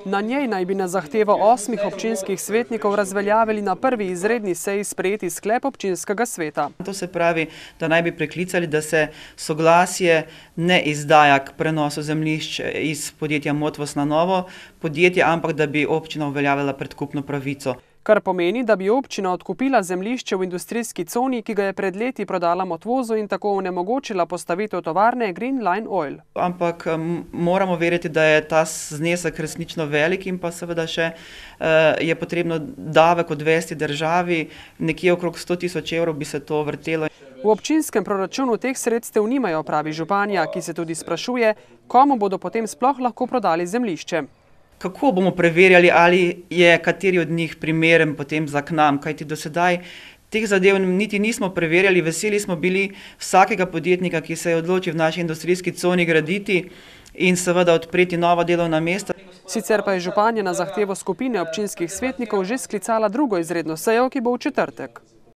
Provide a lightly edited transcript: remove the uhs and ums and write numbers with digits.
Na njej naj bi na zahtevo 8 občinskih svetnikov razveljavili na prvi izredni seji sprejeti sklep občinskega sveta. To se pravi, da naj bi preklicali, da se soglasje ne izdaja k prenosu zemljišč iz podjetja Motvos na novo podjetje, ampak da bi občina uveljavila predkupno pravico. Kar pomeni, da bi občina odkupila zemljišče v industrijski coni, ki ga je pred leti prodala Motvozu in tako onemogočila postavitev tovarne Green Line Oil. Ampak moramo verjeti, da je ta znesek resnično velik in pa seveda še je potrebno davek odvesti državi, nekje okrog 100.000 evrov bi se to vrtelo. V občinskem proračunu teh sredstev nimajo, pravi županja, ki se tudi sprašuje, komu bodo potem sploh lahko prodali zemljišče. Kako bomo preverjali, ali je kateri od njih primeren potem za k nam, kajti do sedaj teh zadev niti nismo preverjali, veseli smo bili vsakega podjetnika, ki se je odločil v naši industrijski coni graditi in seveda odpreti nova delovna mesta. Sicer pa je županja na zahtevo skupine občinskih svetnikov že sklicala drugo izredno sejo, ki bo v četrtek.